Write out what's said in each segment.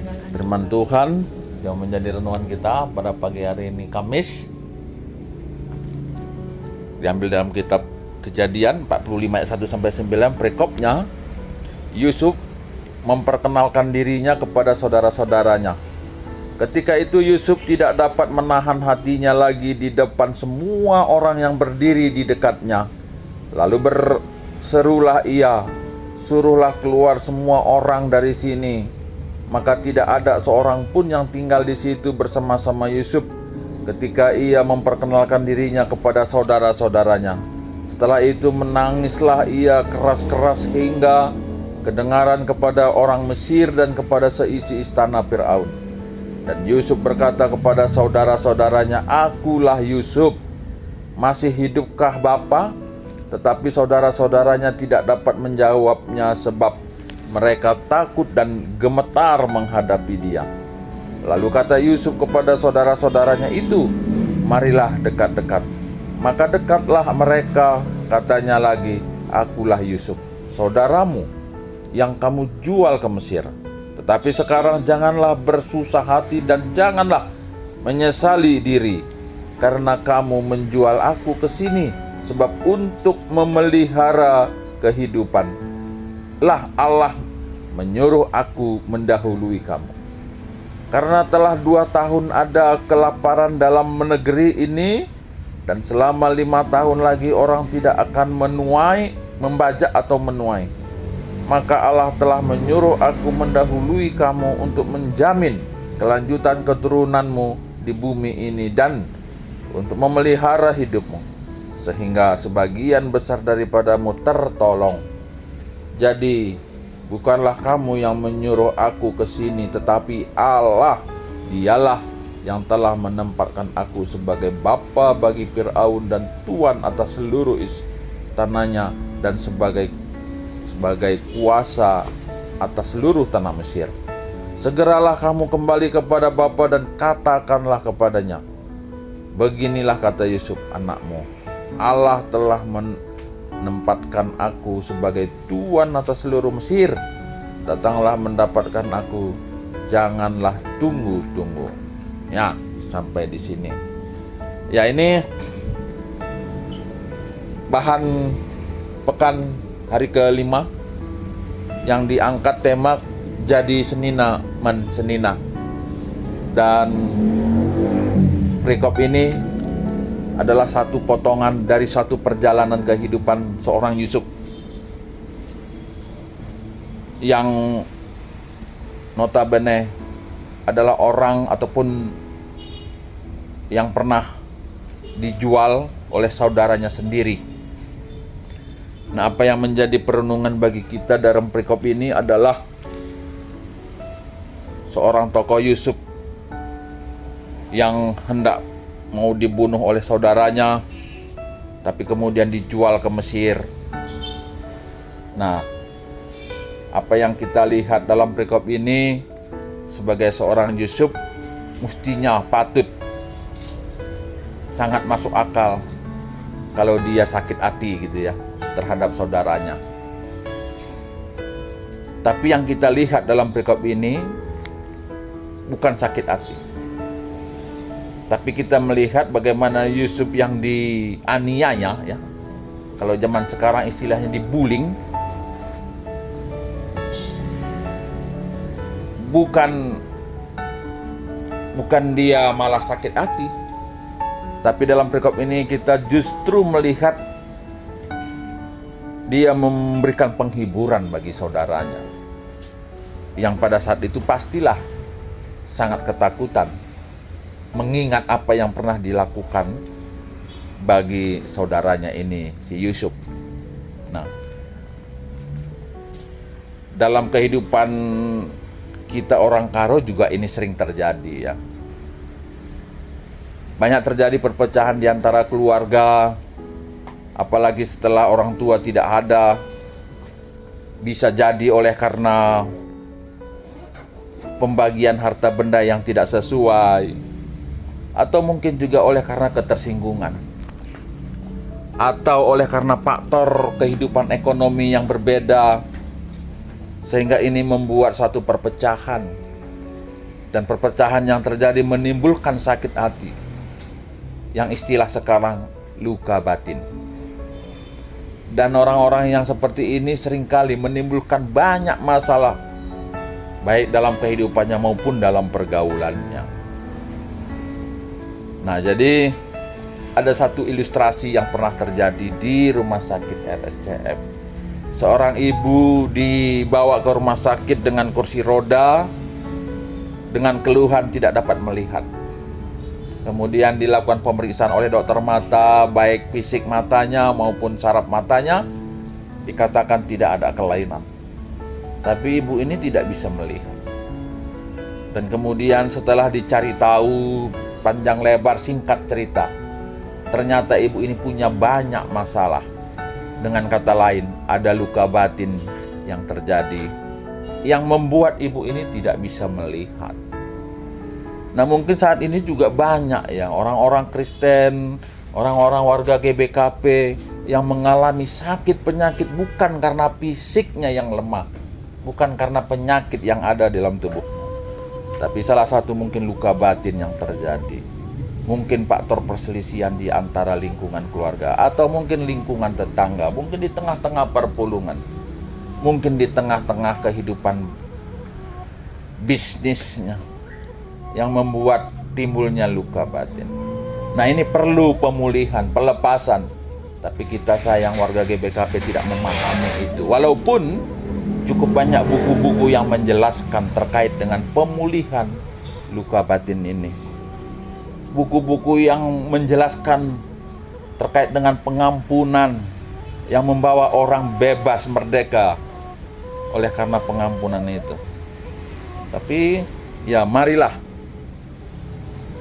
Firman Tuhan yang menjadi renungan kita pada pagi hari ini Kamis diambil dalam kitab Kejadian 45 ayat 1 sampai 9. Perikopnya, Yusuf memperkenalkan dirinya kepada saudara-saudaranya. Ketika itu Yusuf tidak dapat menahan hatinya lagi di depan semua orang yang berdiri di dekatnya. Lalu berserulah ia, "Suruhlah keluar semua orang dari sini." Maka tidak ada seorang pun yang tinggal di situ bersama-sama Yusuf ketika ia memperkenalkan dirinya kepada saudara-saudaranya. Setelah itu menangislah ia keras-keras hingga kedengaran kepada orang Mesir dan kepada seisi istana Firaun. Dan Yusuf berkata kepada saudara-saudaranya, "Akulah Yusuf. Masih hidupkah Bapa?" Tetapi saudara-saudaranya tidak dapat menjawabnya sebab mereka takut dan gemetar menghadapi dia. Lalu kata Yusuf kepada saudara-saudaranya itu, "Marilah dekat-dekat." Maka dekatlah mereka, katanya lagi, "Akulah Yusuf, saudaramu yang kamu jual ke Mesir. Tetapi sekarang janganlah bersusah hati dan janganlah menyesali diri, karena kamu menjual aku ke sini, sebab untuk memelihara kehidupan lah Allah menyuruh aku mendahului kamu. Karena telah 2 tahun ada kelaparan dalam negeri ini, dan selama 5 tahun lagi orang tidak akan membajak atau menuai. Maka Allah telah menyuruh aku mendahului kamu untuk menjamin kelanjutan keturunanmu di bumi ini dan untuk memelihara hidupmu, sehingga sebagian besar daripadamu tertolong. Jadi bukanlah kamu yang menyuruh aku ke sini, tetapi Allah, Dialah yang telah menempatkan aku sebagai bapa bagi Firaun dan tuan atas seluruh istananya dan sebagai kuasa atas seluruh tanah Mesir. Segeralah kamu kembali kepada bapa dan katakanlah kepadanya, beginilah kata Yusuf anakmu, Allah telah menempatkan aku sebagai tuan atas seluruh Mesir. Datanglah mendapatkan aku, janganlah tunggu-tunggu." Ya, sampai di sini. Ya, ini bahan pekan hari ke-5 yang diangkat tema jadi senina mensenina. Dan perikop ini adalah satu potongan dari satu perjalanan kehidupan seorang Yusuf yang notabene adalah orang ataupun yang pernah dijual oleh saudaranya sendiri. Nah, apa yang menjadi perenungan bagi kita dalam perikop ini adalah seorang tokoh Yusuf yang hendak mau dibunuh oleh saudaranya, tapi kemudian dijual ke Mesir. Nah, apa yang kita lihat dalam perikop ini sebagai seorang Yusuf mestinya patut sangat masuk akal kalau dia sakit hati gitu ya terhadap saudaranya. Tapi yang kita lihat dalam perikop ini bukan sakit hati, tapi kita melihat bagaimana Yusuf yang dianiaya ya. Kalau zaman sekarang istilahnya dibullying. Bukan dia malah sakit hati, tapi dalam perikop ini kita justru melihat dia memberikan penghiburan bagi saudaranya, yang pada saat itu pastilah sangat ketakutan mengingat apa yang pernah dilakukan bagi saudaranya ini, si Yusuf. Nah, dalam kehidupan kita orang karo juga ini sering terjadi ya. Banyak terjadi perpecahan di antara keluarga, apalagi setelah orang tua tidak ada. Bisa jadi oleh karena pembagian harta benda yang tidak sesuai, atau mungkin juga oleh karena ketersinggungan, atau oleh karena faktor kehidupan ekonomi yang berbeda, sehingga ini membuat suatu perpecahan. Dan perpecahan yang terjadi menimbulkan sakit hati, yang istilah sekarang luka batin. Dan orang-orang yang seperti ini seringkali menimbulkan banyak masalah, baik dalam kehidupannya maupun dalam pergaulannya. Nah, jadi ada satu ilustrasi yang pernah terjadi di rumah sakit RSCM. Seorang ibu dibawa ke rumah sakit dengan kursi roda, dengan keluhan tidak dapat melihat. Kemudian dilakukan pemeriksaan oleh dokter mata, baik fisik matanya maupun saraf matanya, dikatakan tidak ada kelainan. Tapi ibu ini tidak bisa melihat. Dan kemudian setelah dicari tahu panjang lebar singkat cerita, ternyata ibu ini punya banyak masalah. Dengan kata lain, ada luka batin yang terjadi yang membuat ibu ini tidak bisa melihat. Nah, mungkin saat ini juga banyak ya orang-orang Kristen, orang-orang warga GBKP yang mengalami sakit penyakit bukan karena fisiknya yang lemah, bukan karena penyakit yang ada dalam tubuhnya, tapi salah satu mungkin luka batin yang terjadi. Mungkin faktor perselisihan di antara lingkungan keluarga, atau mungkin lingkungan tetangga, mungkin di tengah-tengah perpulungan, mungkin di tengah-tengah kehidupan bisnisnya, yang membuat timbulnya luka batin. Nah, ini perlu pemulihan, pelepasan. Tapi kita sayang warga GBKP tidak memahami itu. Walaupun cukup banyak buku-buku yang menjelaskan terkait dengan pemulihan luka batin ini. Buku-buku yang menjelaskan terkait dengan pengampunan yang membawa orang bebas merdeka oleh karena pengampunan itu. Tapi ya marilah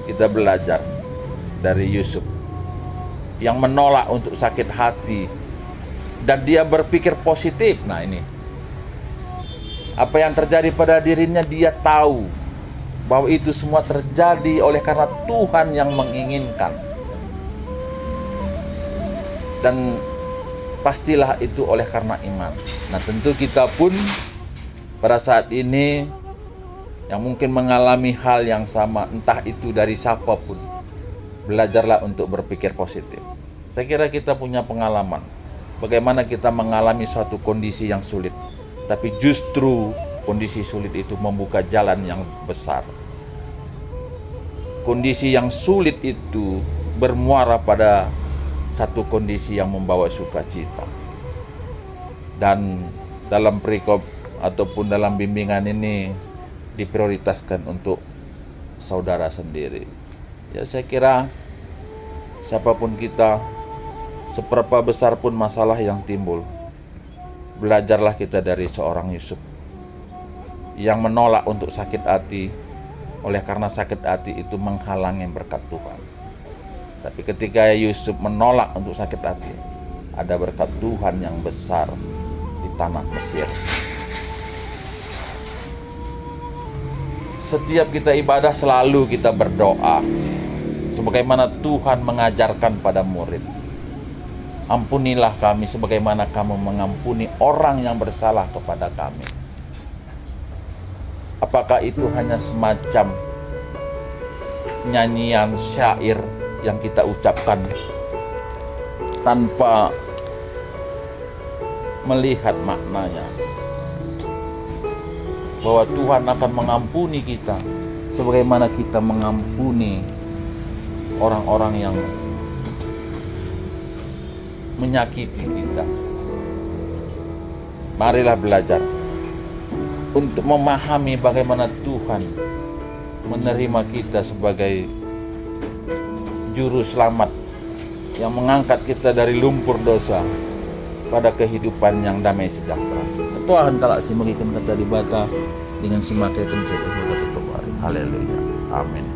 kita belajar dari Yusuf yang menolak untuk sakit hati dan dia berpikir positif. Nah, ini apa yang terjadi pada dirinya, dia tahu bahwa itu semua terjadi oleh karena Tuhan yang menginginkan. Dan pastilah itu oleh karena iman. Nah, tentu kita pun pada saat ini yang mungkin mengalami hal yang sama, entah itu dari siapapun, belajarlah untuk berpikir positif. Saya kira kita punya pengalaman bagaimana kita mengalami suatu kondisi yang sulit, tapi justru kondisi sulit itu membuka jalan yang besar. Kondisi yang sulit itu bermuara pada satu kondisi yang membawa sukacita. Dan dalam perikop ataupun dalam bimbingan ini diprioritaskan untuk saudara sendiri. Ya, saya kira siapapun kita, seberapa besar pun masalah yang timbul, belajarlah kita dari seorang Yusuf yang menolak untuk sakit hati oleh karena sakit hati itu menghalangi berkat Tuhan. Tapi ketika Yusuf menolak untuk sakit hati, ada berkat Tuhan yang besar di tanah Mesir. Setiap kita ibadah selalu kita berdoa sebagaimana Tuhan mengajarkan pada murid. Ampunilah kami sebagaimana kamu mengampuni orang yang bersalah kepada kami. Apakah itu hanya semacam nyanyian syair yang kita ucapkan tanpa melihat maknanya, bahwa Tuhan akan mengampuni kita sebagaimana kita mengampuni orang-orang yang menyakiti kita. Marilah belajar untuk memahami bagaimana Tuhan menerima kita sebagai juru selamat yang mengangkat kita dari lumpur dosa pada kehidupan yang damai sejahtera. Tuhan telah mengikat kata di bata dengan simakai pencet. Haleluya. Amin.